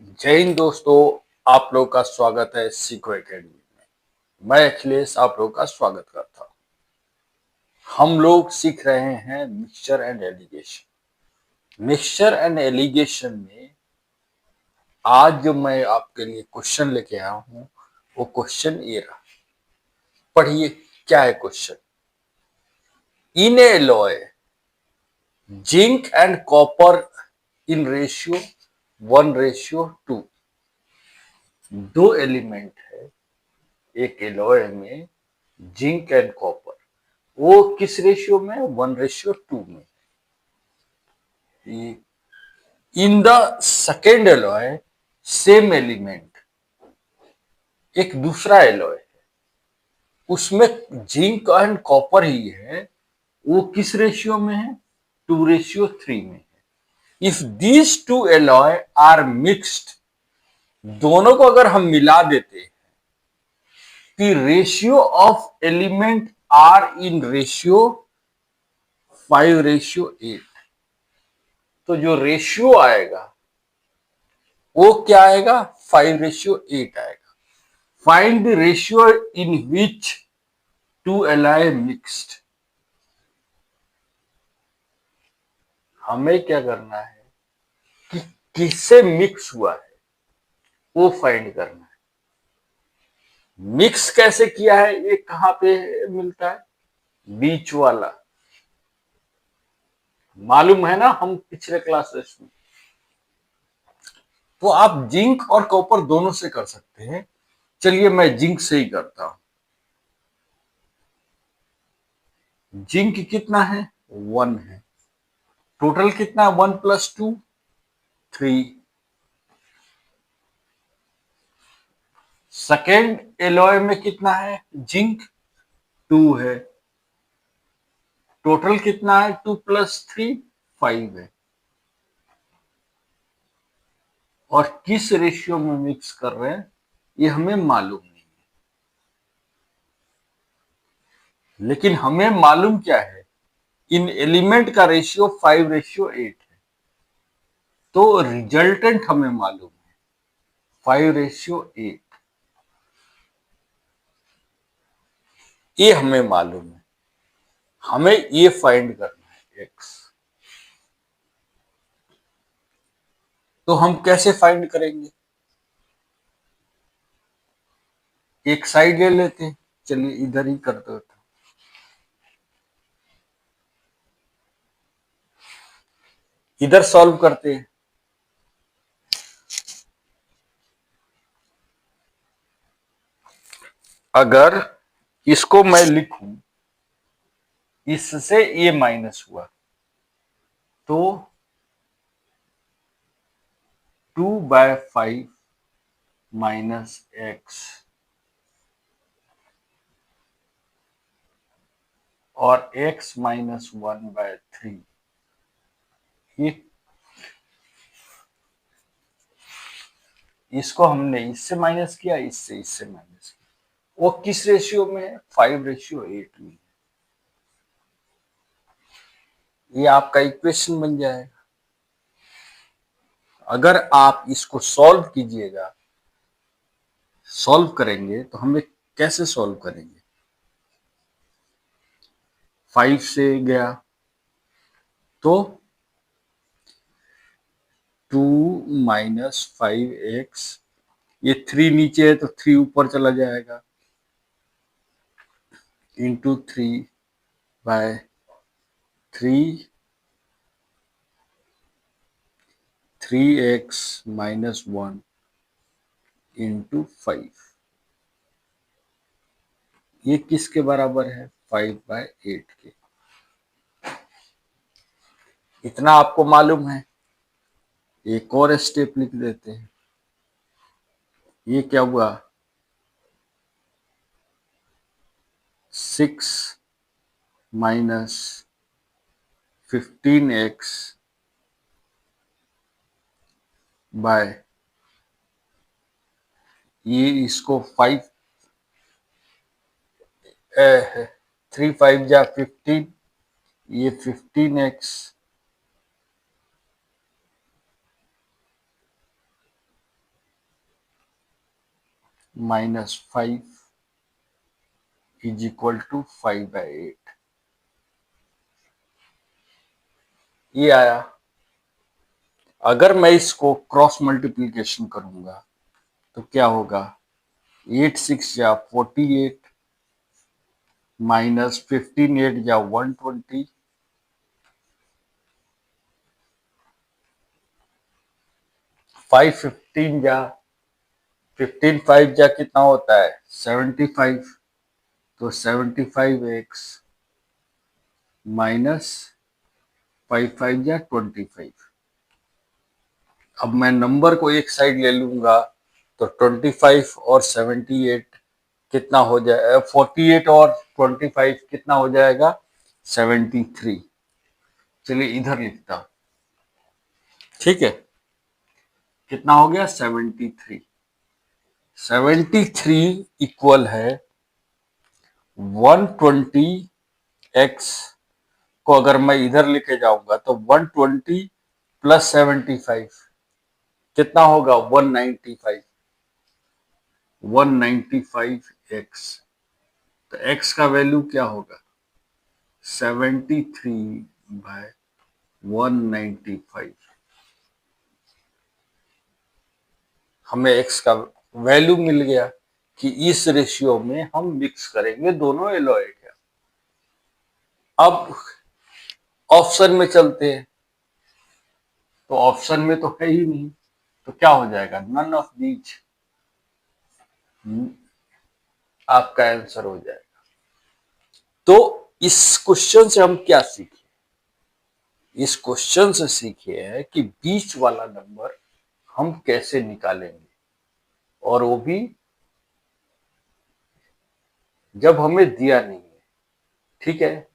जय हिंद दोस्तों। आप लोग का स्वागत है सीखो एकेडमी में। मैं अखिलेश आप लोग का स्वागत करता हूँ। हम लोग सीख रहे हैं mixture and allegation. Mixture and allegation में आज जो मैं आपके लिए क्वेश्चन लेके आया हूँ वो क्वेश्चन ये रहा। पढ़िए क्या है question. In alloy zinc and copper in ratio 1:2। दो एलिमेंट है एक एलॉय में, जिंक एंड कॉपर। वो किस रेशियो में? 1:2 में। In the second alloy same element, एक दूसरा एलॉय है उसमें जिंक एंड कॉपर ही है, वो किस रेशियो में है? 2:3 में है। If these two alloy are mixed, दोनों को अगर हम मिला देते हैं, the ratio of element are in ratio 5:8। तो जो रेशियो आएगा वो क्या आएगा? 5:8 आएगा। Find the ratio in which two alloy mixed. हमें क्या करना है कि किससे मिक्स हुआ है वो फाइंड करना है। मिक्स कैसे किया है ये कहां पे मिलता है? बीच वाला मालूम है ना, हम पिछले क्लासेस में। तो आप जिंक और कॉपर दोनों से कर सकते हैं। चलिए मैं जिंक से ही करता हूं। जिंक कितना है? 1 है। टोटल कितना है? 1 + 2 3। सेकेंड एलॉय में कितना है? जिंक 2 है। टोटल कितना है? 2 + 3 5 है। और किस रेशियो में मिक्स कर रहे हैं ये हमें मालूम नहीं है, लेकिन हमें मालूम क्या है? इन एलिमेंट का रेशियो 5:8 है। तो रिजल्टेंट हमें मालूम है 5:8। ये हमें मालूम है। हमें ये फाइंड करना है एक्स। तो हम कैसे फाइंड करेंगे? एक साइड ले लेते हैं। चलिए इधर ही करते होते। इधर सॉल्व करते हैं। अगर इसको मैं लिखूं, इससे ये माइनस हुआ तो 2/5 - x और x - 1/3। ये इसको हमने इससे माइनस किया, इससे माइनस किया। वो किस रेशियो में है? 5:8 में। ये आपका इक्वेशन बन जाएगा। अगर आप इसको सॉल्व कीजिएगा, सॉल्व करेंगे तो हमें कैसे सॉल्व करेंगे? 5 से गया तो 2 - 5x, ये 3 नीचे है तो 3 ऊपर चला जाएगा, इंटू 3/3 3x - 1 इंटू 5। ये किसके बराबर है? 5/8 के। इतना आपको मालूम है। एक और स्टेप लिख देते हैं। ये क्या हुआ? 6 - 15x बाय, ये इसको 5 3 5 जा 15, ये 15x -5 इज इक्वल टू 5/8। ये आया। अगर मैं इसको क्रॉस मल्टीप्लीकेशन करूंगा तो क्या होगा, 8 6 या 48 माइनस 15 8 या 120, 5 15 या 15 5 या कितना होता है 75, तो 75x माइनस 5 5 या 25। अब मैं नंबर को एक साइड ले लूंगा तो 25 और 78 कितना हो जाए, 48 और 25 कितना हो जाएगा 73। चलिए इधर लिखता हूं, ठीक है, कितना हो गया 73। 73 इक्वल है 120x को अगर मैं इधर लेके जाऊंगा तो 120 प्लस 75 कितना होगा 195, 195x। तो x का वैल्यू क्या होगा 73/195। हमें x का वैल्यू मिल गया कि इस रेशियो में हम मिक्स करेंगे दोनों एलॉय का। अब ऑप्शन में चलते हैं, तो ऑप्शन में तो है ही नहीं, तो क्या हो जाएगा नन ऑफ दीज, आपका आंसर हो जाएगा। तो इस क्वेश्चन से हम क्या सीखे, इस क्वेश्चन से सीखे हैं कि बीच वाला नंबर हम कैसे निकालेंगे, और वो भी जब हमें दिया नहीं है। ठीक है,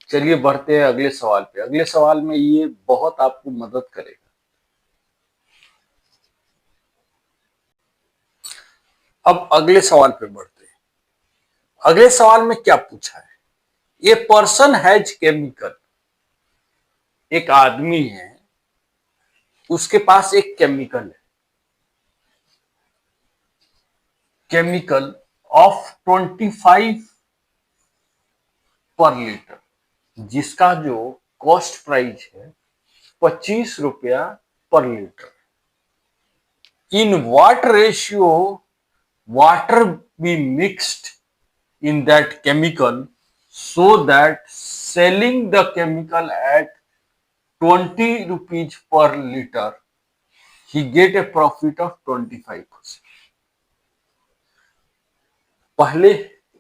चलिए बढ़ते हैं अगले सवाल पे। अगले सवाल में ये बहुत आपको मदद करेगा। अब अगले सवाल पे बढ़ते हैं। अगले सवाल में क्या पूछा है, ये पर्सन हैज केमिकल, एक आदमी है उसके पास एक केमिकल है, केमिकल ऑफ 25 पर लीटर, जिसका जो कॉस्ट प्राइस है 25 रुपया पर litre. In what ratio water be mixed in that chemical so that selling the chemical at 20 rupees per liter he get a profit of 25%। पहले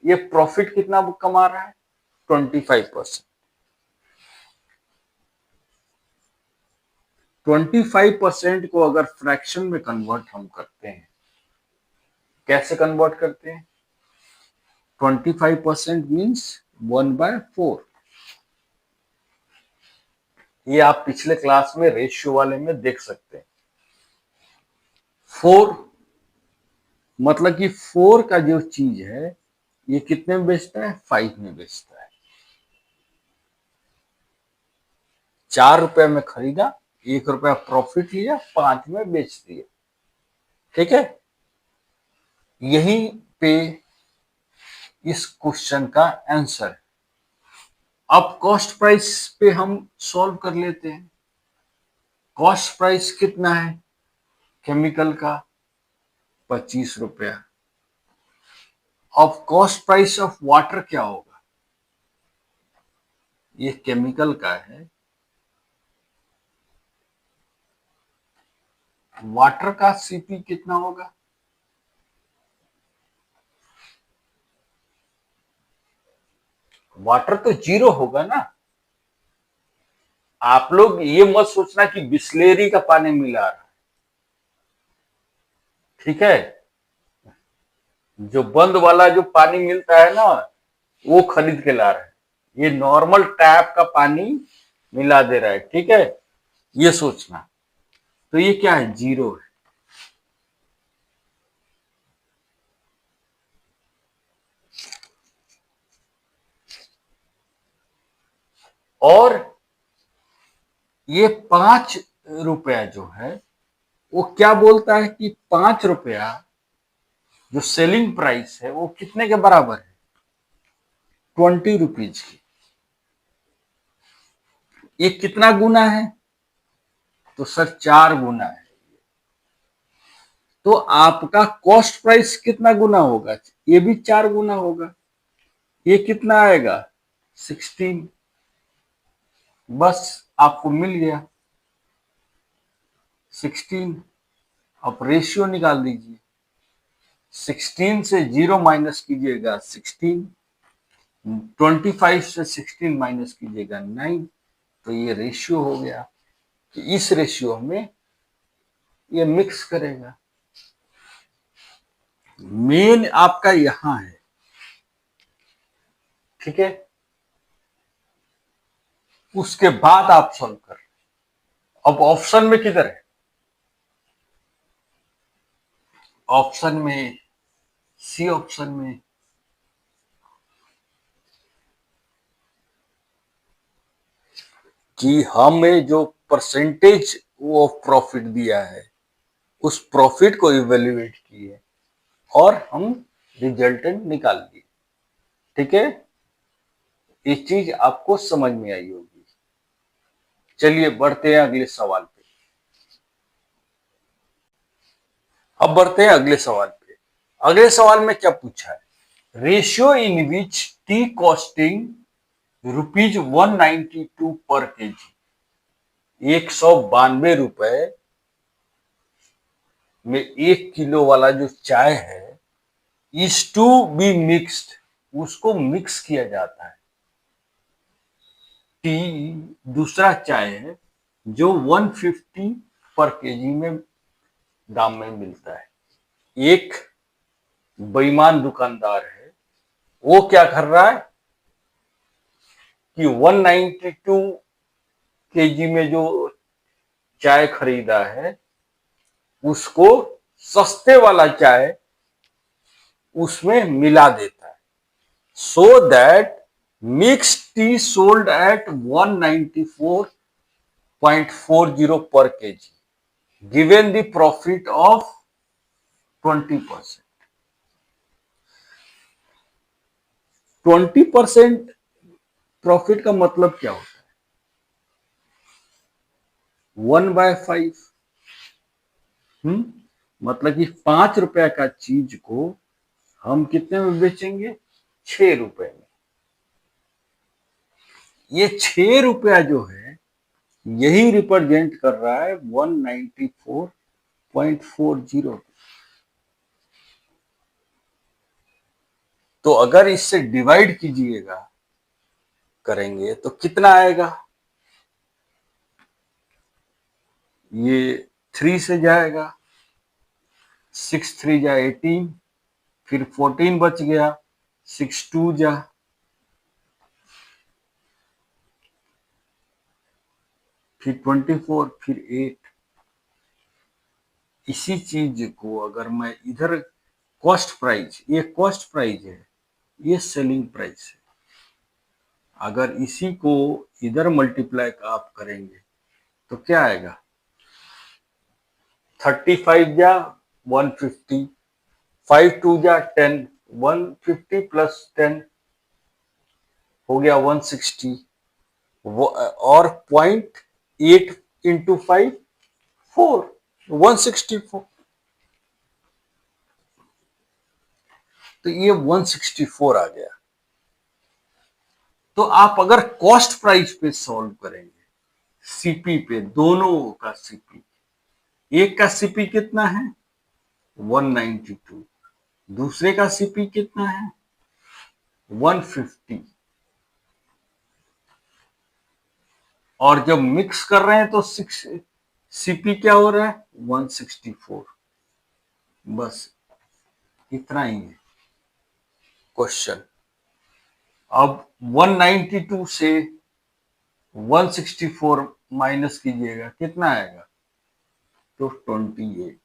ये प्रॉफिट कितना कमा रहा है 25%। 25% को अगर फ्रैक्शन में कन्वर्ट हम करते हैं, कैसे कन्वर्ट करते हैं, 25% मीन्स 1/4। ये आप पिछले क्लास में रेशियो वाले में देख सकते हैं। 4 मतलब कि 4 का जो चीज है ये कितने में बेचता है 5 में बेचता है। 4 रुपए में खरीदा, 1 रुपया प्रॉफिट लिया, 5 में बेच दिया। ठीक है, यहीं पे इस क्वेश्चन का आंसर है। अब कॉस्ट प्राइस पे हम सॉल्व कर लेते हैं। कॉस्ट प्राइस कितना है केमिकल का 25 रुपया। अब कॉस्ट प्राइस ऑफ वाटर क्या होगा, ये केमिकल का है, वाटर का सीपी कितना होगा, वाटर तो 0 होगा ना। आप लोग ये मत सोचना कि बिस्लेरी का पानी मिला रहा है। ठीक है, जो बंद वाला जो पानी मिलता है ना वो खरीद के ला रहा है, ये नॉर्मल टैप का पानी मिला दे रहा है। ठीक है, ये सोचना। तो ये क्या है 0 है। और ये 5 रुपया जो है वो क्या बोलता है कि 5 रुपया जो सेलिंग प्राइस है वो कितने के बराबर है? 20 रुपीज की। ये कितना गुना है? तो सर 4 गुना है। तो आपका कॉस्ट प्राइस कितना गुना होगा? ये भी 4 गुना होगा। ये कितना आएगा? 16। बस आपको मिल गया 16। अब रेशियो निकाल दीजिए। 16 से 0 माइनस कीजिएगा 16, 25 से 16 माइनस कीजिएगा 9। तो ये रेशियो हो गया कि इस रेशियो में ये मिक्स करेगा। मेन आपका यहां है, ठीक है। उसके बाद आप सॉल्व कर। अब ऑप्शन में किधर है? ऑप्शन में, सी ऑप्शन में। कि हमें जो परसेंटेज वो प्रॉफिट दिया है उस प्रॉफिट को इवेल्युएट किए और हम रिजल्टेंट निकाल दिए, ठीक है। ये चीज आपको समझ में आई होगी। चलिए बढ़ते हैं अगले सवाल पे। अब बढ़ते हैं अगले सवाल पे। अगले सवाल में क्या पूछा है? Ratio in which T costing ₹192 पर केजी, 192 रुपए में 1 किलो वाला जो चाय है इज टू बी मिक्स्ड, उसको मिक्स किया जाता है। टी दूसरा चाय है जो 150 पर केजी में दाम में मिलता है। एक बेईमान दुकानदार है, वो क्या कर रहा है कि 192 केजी में जो चाय खरीदा है उसको सस्ते वाला चाय उसमें मिला देता है, so that mix T sold at 194.40 पर KG given the profit of 20%। 20% profit का मतलब क्या होता है? 1/5। मतलब कि 5 रुपए का चीज को हम कितने में बेचेंगे? 6 रुपए में। ये 6 रुपया जो है यही रिप्रेजेंट कर रहा है 194.40। तो अगर इससे डिवाइड कीजिएगा, करेंगे तो कितना आएगा? ये 3 से जाएगा, 6 3 जा 18, फिर 14 बच गया, 6 2 जा, फिर 24, फिर 8। इसी चीज को अगर मैं इधर कॉस्ट प्राइस, ये कॉस्ट प्राइस है, ये सेलिंग प्राइस है, अगर इसी को इधर मल्टीप्लाई आप करेंगे तो क्या आएगा? 35 जा 150, 5 2 जा 10, 150 प्लस 10 हो गया 160, और 0.8 इंटू 5 4, 164। तो ये 164 आ गया। तो आप अगर कॉस्ट प्राइस पे सॉल्व करेंगे, सीपी पे, दोनों का सीपी, एक का सीपी कितना है? 192, दूसरे का सीपी कितना है? 150। और जब मिक्स कर रहे हैं तो सीपी क्या हो रहा है? 164। बस इतना ही है क्वेश्चन। अब 192 से 164 माइनस कीजिएगा, कितना आएगा? तो 28।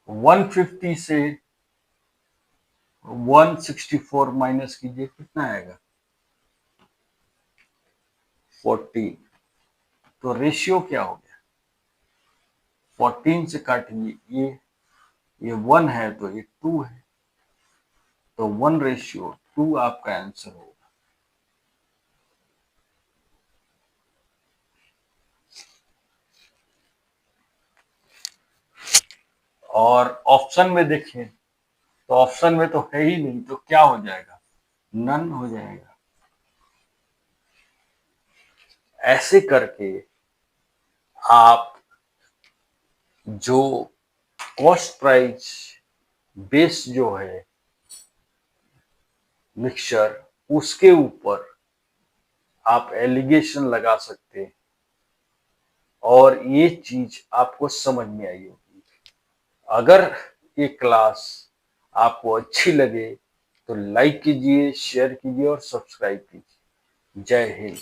150 से 164 माइनस कीजिए, कितना आएगा? 14। तो रेशियो क्या हो गया? 14 से काटिए ये ये 1 है तो ये 2 है, तो 1:2 आपका आंसर होगा। और ऑप्शन में देखें तो ऑप्शन में तो है ही नहीं, तो क्या हो जाएगा, नन हो जाएगा। ऐसे करके आप जो कॉस्ट प्राइस बेस जो है मिक्सचर, उसके ऊपर आप एलिगेशन लगा सकते हैं और ये चीज आपको समझ में आई होगी। अगर ये क्लास आपको अच्छी लगे तो लाइक कीजिए, शेयर कीजिए और सब्सक्राइब कीजिए। जय हिंद।